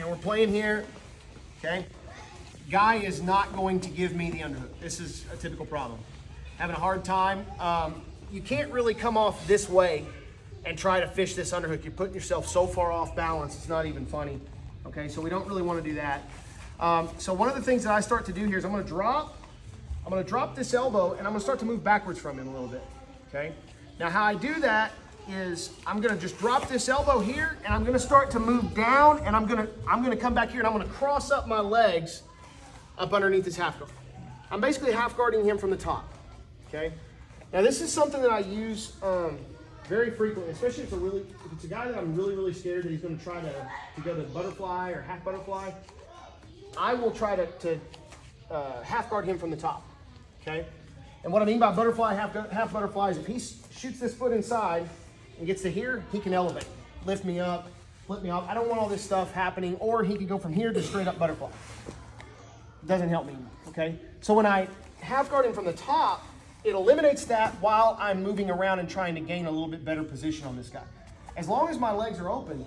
and we're playing here, okay? Guy is not going to give me the underhook. This is a typical problem. Having a hard time. You can't really come off this way and try to fish this underhook. You're putting yourself so far off balance, it's not even funny. Okay, so we don't really want to do that. So one of the things that I start to do here is I'm gonna drop this elbow and I'm gonna start to move backwards from him a little bit, okay? Now how I do that is I'm gonna just drop this elbow here and I'm gonna start to move down and I'm gonna come back here and I'm gonna cross up my legs up underneath his half guard. I'm basically half guarding him from the top, okay? Now this is something that I use very frequently, especially if it's a guy that I'm really, really scared that he's gonna try to go to butterfly or half butterfly. I will try to half guard him from the top, okay? And what I mean by butterfly, half butterfly is if he shoots this foot inside and gets to here, he can elevate, lift me up, flip me off. I don't want all this stuff happening, or he can go from here to straight up butterfly. It doesn't help me, okay? So when I half guard him from the top, it eliminates that while I'm moving around and trying to gain a little bit better position on this guy. As long as my legs are open,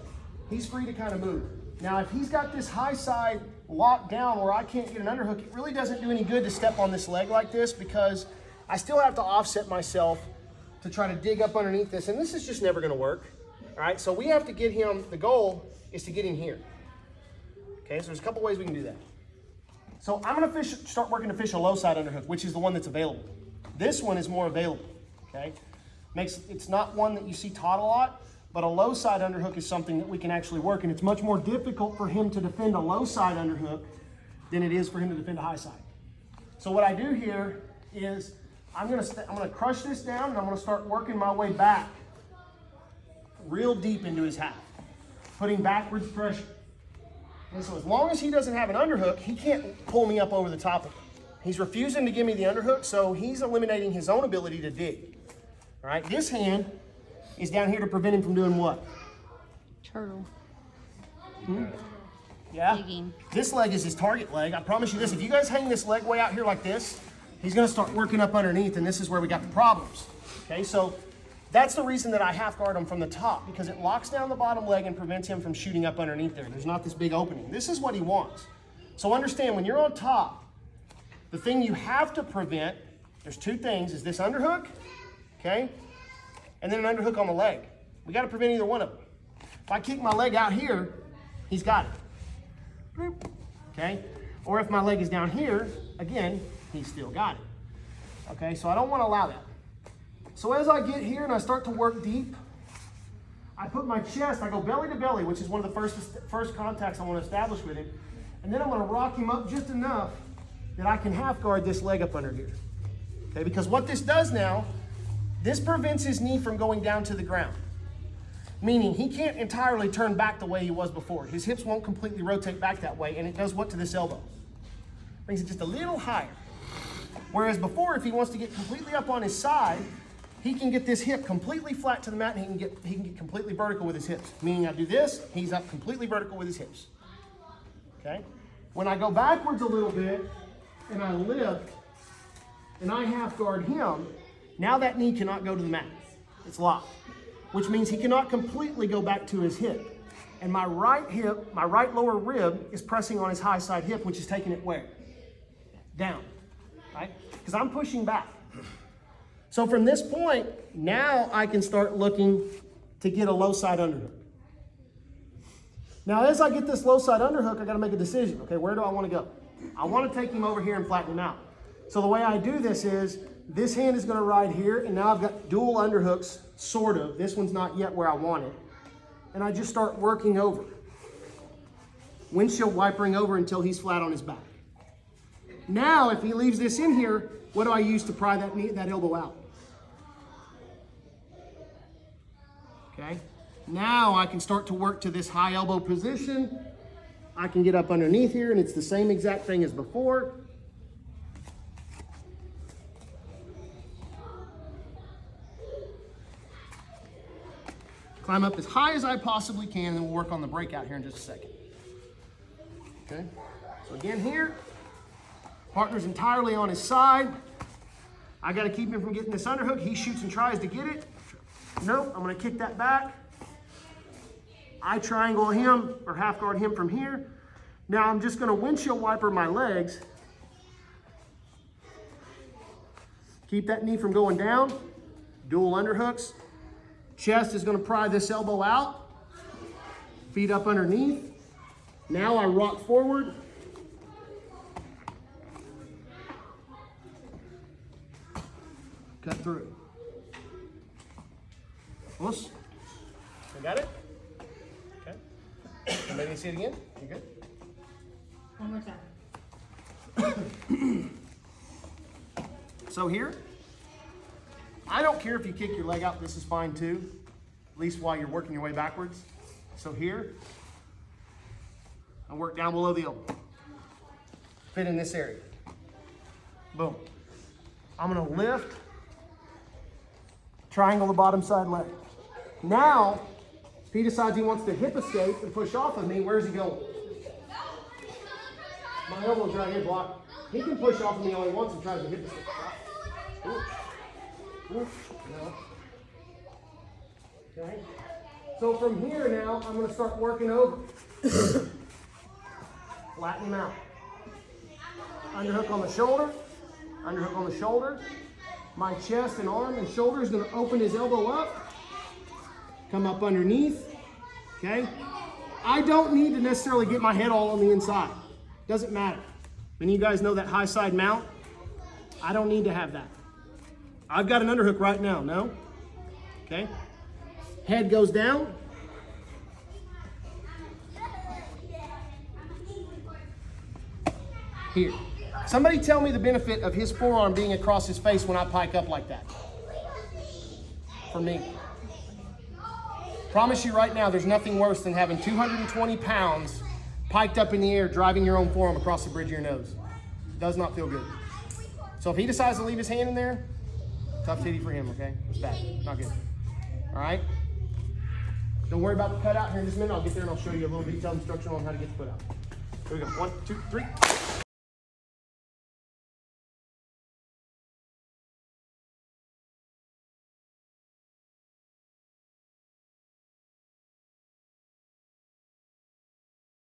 he's free to kind of move. Now, if he's got this high side locked down where I can't get an underhook, it really doesn't do any good to step on this leg like this because I still have to offset myself to try to dig up underneath this, and this is just never gonna work, all right? So we have to get him, the goal is to get him here. Okay, so there's a couple ways we can do that. So I'm gonna start working to fish a low side underhook, which is the one that's available. This one is more available, okay? It's not one that you see taught a lot, but a low side underhook is something that we can actually work, and it's much more difficult for him to defend a low side underhook than it is for him to defend a high side. So what I do here is I'm gonna crush this down and I'm gonna start working my way back real deep into his half, putting backwards pressure. And so as long as he doesn't have an underhook, he can't pull me up over the top of it. He's refusing to give me the underhook, so he's eliminating his own ability to dig. All right, this hand is down here to prevent him from doing what? Turtle. Yeah. Digging. This leg is his target leg. I promise you this, if you guys hang this leg way out here like this, he's gonna start working up underneath, and this is where we got the problems. Okay, so that's the reason that I half guard him from the top, because it locks down the bottom leg and prevents him from shooting up underneath there. There's not this big opening. This is what he wants. So understand, when you're on top, the thing you have to prevent, there's two things, is this underhook, okay? And then an underhook on the leg. We gotta prevent either one of them. If I kick my leg out here, he's got it. Bloop. Okay? Or if my leg is down here, again, he's still got it. Okay, so I don't wanna allow that. So as I get here and I start to work deep, I put my chest, I go belly to belly, which is one of the first contacts I wanna establish with him. And then I'm gonna rock him up just enough that I can half guard this leg up under here. Okay, because what this does now, this prevents his knee from going down to the ground. Meaning he can't entirely turn back the way he was before. His hips won't completely rotate back that way, and it does what to this elbow? Brings it just a little higher. Whereas before, if he wants to get completely up on his side, he can get this hip completely flat to the mat, and he can get completely vertical with his hips. Meaning I do this, he's up completely vertical with his hips. Okay? When I go backwards a little bit, and I lift, and I half guard him, now that knee cannot go to the mat. It's locked, which means he cannot completely go back to his hip. And my right hip, my right lower rib is pressing on his high side hip, which is taking it where? Down, right? Because I'm pushing back. So from this point, now I can start looking to get a low side underhook. Now as I get this low side underhook, I gotta make a decision. Okay, where do I wanna go? I wanna take him over here and flatten him out. So the way I do this is, this hand is gonna ride here, and now I've got dual underhooks, sort of. This one's not yet where I want it. And I just start working over. Windshield wipering over until he's flat on his back. Now, if he leaves this in here, what do I use to pry that elbow out? Okay, now I can start to work to this high elbow position. I can get up underneath here, and it's the same exact thing as before. Climb up as high as I possibly can, and then we'll work on the breakout here in just a second. Okay, so again here, partner's entirely on his side. I gotta keep him from getting this underhook. He shoots and tries to get it. Nope, I'm gonna kick that back. I triangle him or half guard him from here. Now I'm just gonna windshield wiper my legs. Keep that knee from going down. Dual underhooks. Chest is gonna pry this elbow out. Feet up underneath. Now I rock forward. Cut through. Push. You got it? Okay. Ready to see it again? You good? One more time. So here, I don't care if you kick your leg out, this is fine too, at least while you're working your way backwards. So here, I work down below the elbow. Fit in this area. Boom. I'm gonna lift, triangle the bottom side leg. Now, if he decides he wants to hip escape and push off of me, where's he going? My elbow's right here, block. He can push off of me all he wants and tries to hip escape. No. Okay. So from here now, I'm going to start working over. Flatten him out. Underhook on the shoulder. Underhook on the shoulder. My chest and arm and shoulder is going to open his elbow up. Come up underneath. Okay. I don't need to necessarily get my head all on the inside. Doesn't matter. Many of you guys know that high side mount. I don't need to have that. I've got an underhook right now, no? Okay. Head goes down. Here. Somebody tell me the benefit of his forearm being across his face when I pike up like that. For me. Promise you right now, there's nothing worse than having 220 pounds piked up in the air, driving your own forearm across the bridge of your nose. Does not feel good. So if he decides to leave his hand in there, tough titty for him, okay? It's bad, not good. All right? Don't worry about the cutout here in just a minute. I'll get there and I'll show you a little detailed instruction on how to get the foot out. Here we go, 1, 2, 3.